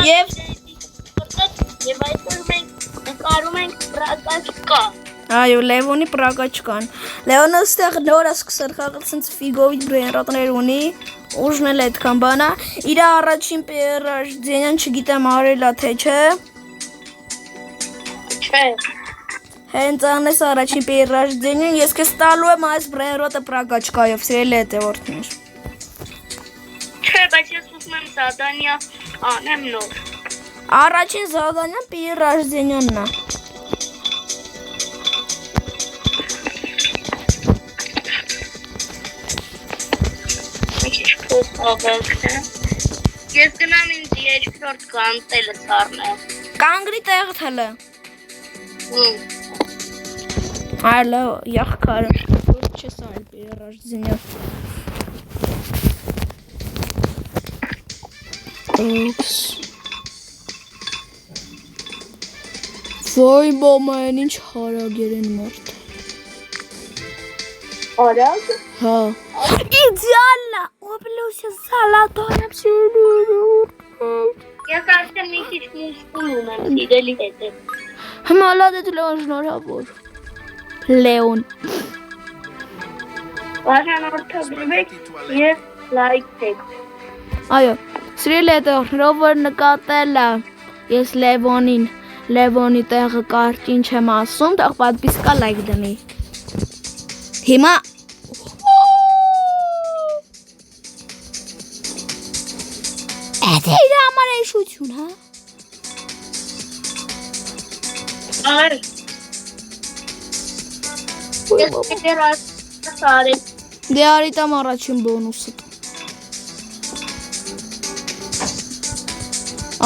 Եվ այսօր մենք նկարում ենք պրակաչկա։ Այո, Լևոնի պրակաչկան։ Լևոնը ստեղ նոր է սկսել խաղալ, ցենց ֆիգովի բրեյնրոտներ ունի, ուժն էլ այդքան բան է։ Իր առաջին պերաժդենյան չգիտեմ արելա թե չէ։ Չէ։ Հենց անես առաջին պերաժդենյան, ես քեզ տալու եմ այս բրեյնրոտը պրակաչկայով, սիրելի հետևորդներ։ Չէ, բայց ես ուզում եմ զադանյա անեմ նոր։ Առաջին զադանյան պերաժդենյանն է։ Ես գնամ ինձ երկրորդ կանտելը սառնեմ։ Կանգրի տեղ թելը։ Այլը յախքարը, որ չես այլ պերաժդենյան։ Օքս։ Ոյ բոմեն ինչ հարագեր են մարդ։ Արագ։ Հա։ Իդեալնա, օբլոսը սալատան Ես արդեն մի քիչ մուսկուլ ունեմ, սիրելի հետև։ Հմալադետ Լեոն շնորհավոր։ Լեոն։ Բաժանորդագրվեք և լայքեք։ Այո, սիրելի հետևորդներ, որ նկատել է ես Լևոնի տեղը կարճին չեմ ասում, տեղ պատպիսկա լայք դնի։ Հիմա Էդե իր համար էշություն, հա։ Այր։ Ես դեր ասարի։ Դե արի տամ առաջին բոնուսը։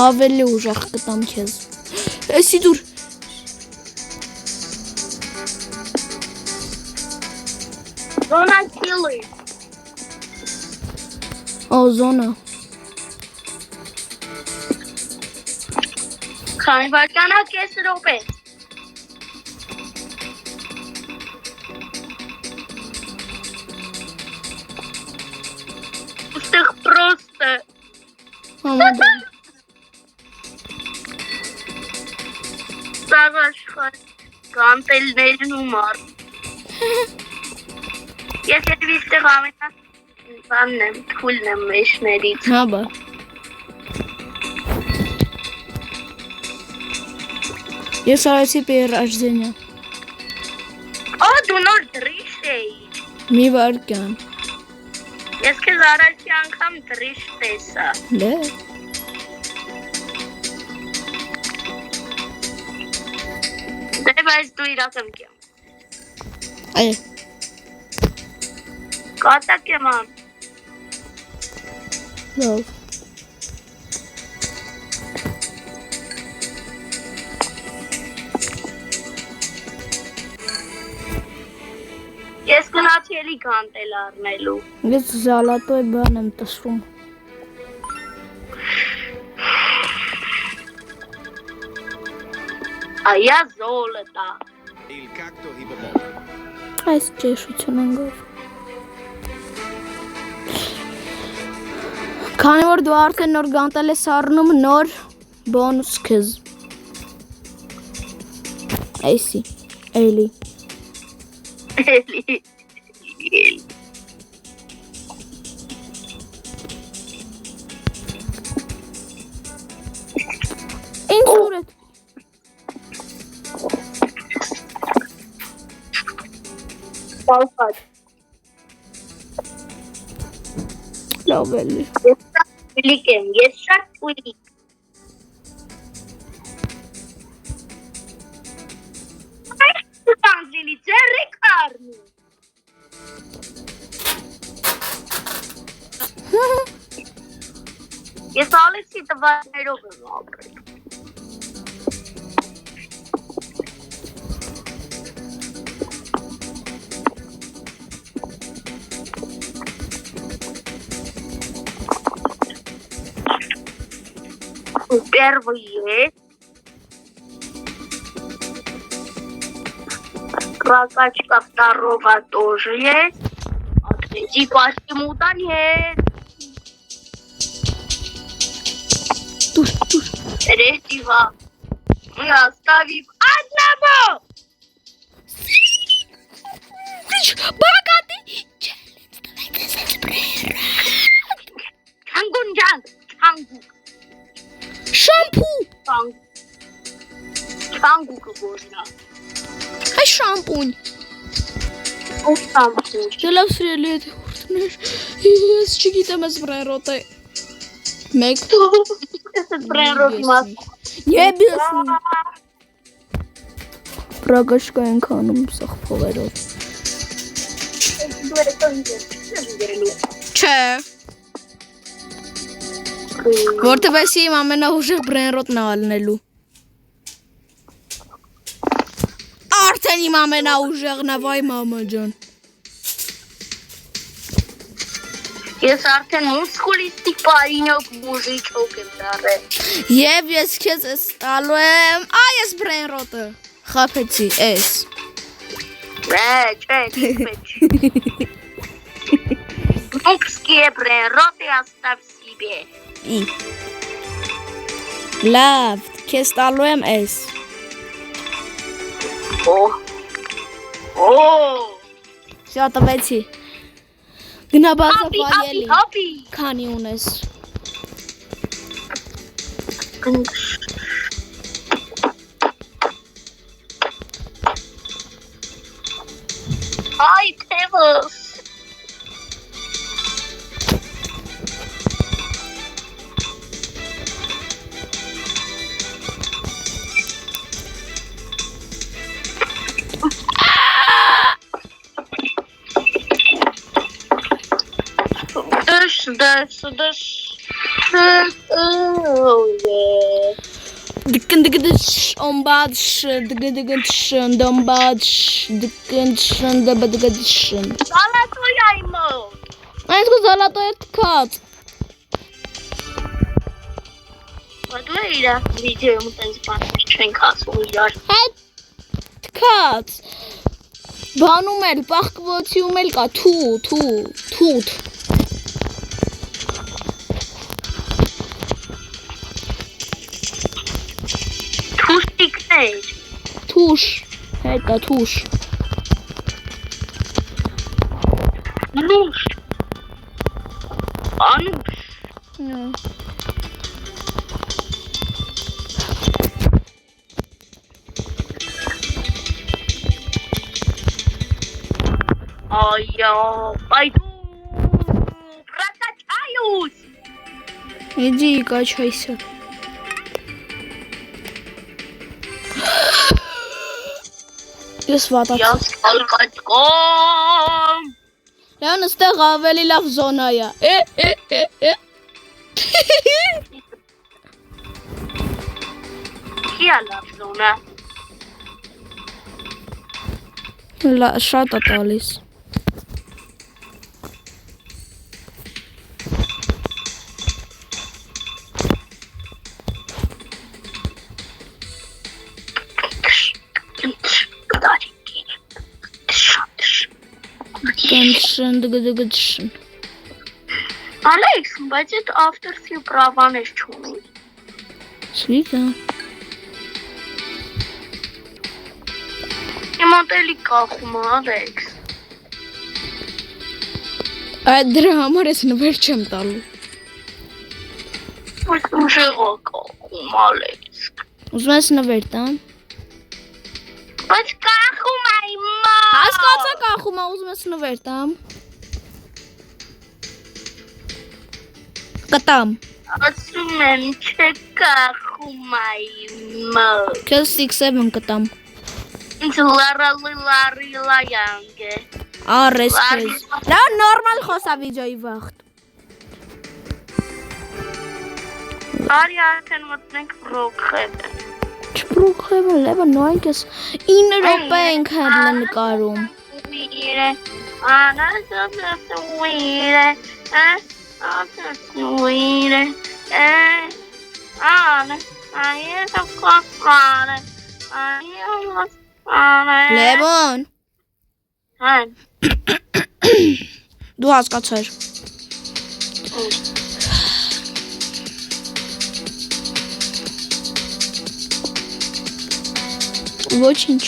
Ավելի ուժեղ կտամ քեզ։ Էսի դուր։ Զոնա քիլի։ Զոնա։ Քանի վարկանա կես րոպե։ Ստեղ պրոստը։ Համադան։ Սաղ աշխար կանտելներն ու մարդ։ Ես ետ վիստեղ ամենա բանն եմ, թուլն եմ մեշներից։ Հա բա։ Ես արեցի պերաժդենյան։ Դու նոր դրիշ էի։ Մի վարկյան։ Ես քեզ առաջի անգամ դրիշ տեսա։ Դե։ Դե բայց դու իրակամ կեմ։ Այ։ Կատակ եմ ան։ Լավ։ Ես գնացի էլի կանտել առնելու։ Ես զալատոյ բան եմ տսում։ Այա զոլը տա։ Այս ճեշություն անգով։ Քանի որ դու արդեն նոր գանտել ես առնում նոր բոնուս քեզ։ Այսի, էլի։ Էլի։ Ինչ ուր է։ Պալպատ։ Լավ էլի։ Ես շատ ուլիկ եմ, ես շատ ուլիկ։ Այս տանձելի ձերրեք արնում։ Ես ալեցի տվարներով եմ ապրել։ Первое. Прокачка второго тоже есть. А третий почему-то нет. Туш. Третьего. Я оставив одного. Богатый челлендж. Давайте спрей. Чангунджан. Чангу. Шампу. Чангу можно. Ай шампунь. Шампу. Դելավ սիրելի է հորտներ, ես չգիտեմ ես բրայրոտ է, մեկ, եբեսնի, պրագաշկա ենք անում սաղ փողերով, չէ, որտև ես իմ ամենահուժեղ բրայրոտն ալնելու, արդեն իմ ամենահուժեղն է, վայ մամա ջան, Ես արդեն մուսկուլիստիկ պարինոք մուժիչոք եմ դարել։ Եվ ես քեզ ես տալու եմ, այս բրենրոտը, խապեցի, ես։ Չէ, Մուքսկի բրենրոտը աստավ սիբե։ Լավ, քեզ տալու եմ ես։ Շա տվեցի։ Գնա բազա վայելի, քանի ունես։ Այ թևս։ Դաշ Դկն դգդշ օմբադշ դգդգդշ դոմբադշ դկնշ դբդգդշ Զալատոյ այմո Այս կո զալատոյ թքած Wadla իրա վիդեոյում տենց բաներ չենք ասում իրար Հետ թքած Բանում էլ, պաղկվոցիում էլ կա թութ Թուշտիկներ Թուշ, հետ կա թուշ Նուշ Անուշ Այո, պայդու Պրակաչայուս Իդի կաչայսը Ես վատակ Ես կալկատկոմ Լեոն ստեղ ավելի լավ զոնա է Քիա լավ զոնա Շատ է տալիս Դգդգդշն Ալեքս, բայց այդ ավտորսի պրավանես չունի Սվիկա Իմ ատելի կախում է, Ալեքս Այդ դրա համար ես նվեր չեմ տալու Բայց ուժեղա կախում, Ալեքս Ուզում ես նվեր տամ Բայց կախում է իմա Հասկացա կախում է, ուզում ես նվեր տամ Կտամ Ասում եմ չկախում է իմա Քեզ 6-7 կտամ Ինձ լարալի լայանք է Արես քեզ Լավ նորմալ խոսա վիդեոյի վաղտ Արի արդեն մտնենք պրոգխետ Չպրուխևը լևը նոյնք ես 9 րոպե ենք հեռլը նկարում Ուիրը Անասոս ուիրը Ուիրը Անը Այես կոքանը Այես Լևոն Հան Դու հասկացար Ոչինչ։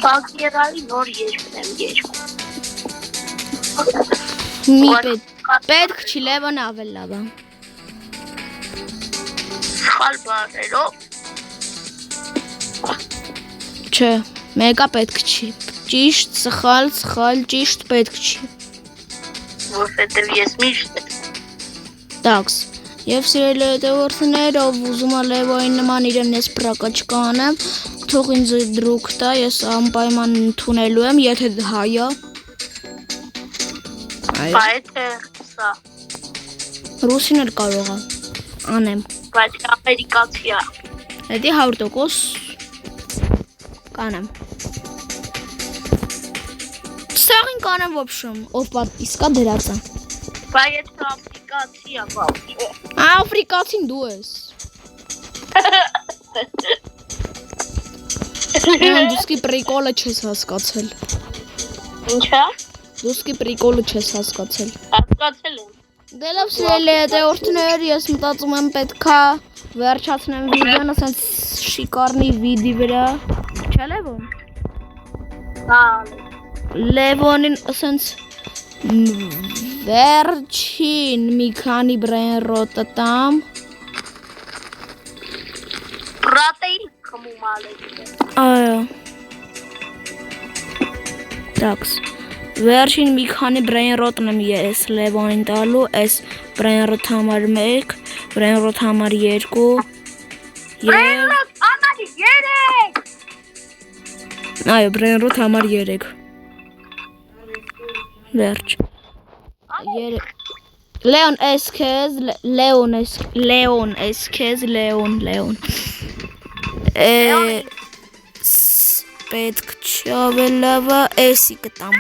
Բակերալի նոր երկն եմ երկում։ Մի պետք չի Լևոն ավել լավ է։ Սխալ բառերով Չէ, մեկա պետք չի։ Ճիշտ, սխալ, ճիշտ պետք չի։ որովհետև ես միշտ եմ։ Տաքս։ Եվ սիրելի հետևորդներ, ով ուզում է Լևոյի նման իրեն ես պրակաչկան եմ, թող ինձ դրուկ տա, ես անպայման ընդունելու եմ, եթե հայա։ Բայց սա, Ռուսին էլ կարող է, անեմ։ բայց ամերիկացի է։ Հետի 100% կանեմ։ Սաղին կանեմ ոբշում, ով պատիսկա դրած է։ Բայց եթե ամերիկացի է, բաց։ Աֆրիկացին դու ես։ Դուսկի պրիկոլը չես հասկացել։ Ինչա։ Դուսկի պրիկոլը չես հասկացել։ Հասկացել եմ։ Դե լավ սիրելի հետևորդներ, ես մտածում եմ պետքա վերջացնեմ վիդեոն, ասենց շիկարնի վիդի վրա։ Չէ Լևոն։ Հա։ Լևոնին ասենց վերջին մի քանի բրեյնրոտը տամ։ Պրատեին խմում ալեք։ Այո։ Տաքս։ Վերջին մի քանի բրեյնրոտն եմ ես Լևոնին տալու, այս բրեյնրոտ համար 1, բրեյնրոտ համար 2 Բրեյնրոտ համար 3։ Այո, բրեյնրոտ համար 3 Վերջ Լեոն ես քեզ, Լեոն ես քեզ, Լեոն Պետք չավելավա էսի կտամ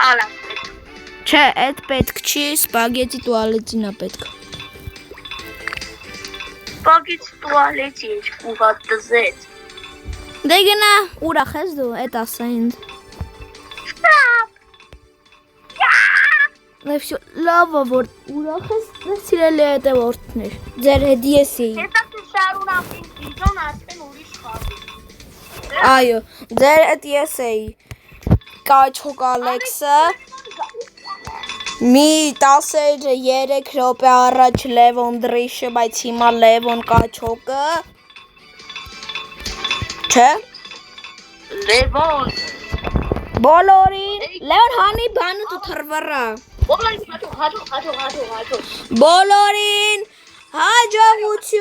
Ալա։ Չէ, այդ պետք չի, սպագետի տուալետին է պետք Սպագետի տուալետի երկու հատ դզեց։ Դե գնա, ուրախ ես դու, այդ ասա ինձ Լավա, որ ուրախ ես, սիրելի հետևորդներ, ձեր հետիեսի Հետա դու շարունակ ինձ վիդոն արդեն ուրիշ խաղի։ Այո, ձեր հետիեսի Կաչոկ Ալեքսը մի 13 րոպե առաջ Լևոն դրիշը, բայց հիմա Լևոն Կաչոկը Չէ Լևոն Բոլորին Լևոն հանի բանը դու թրվարա Բոլորին հաջող Բոլորին հաջողություն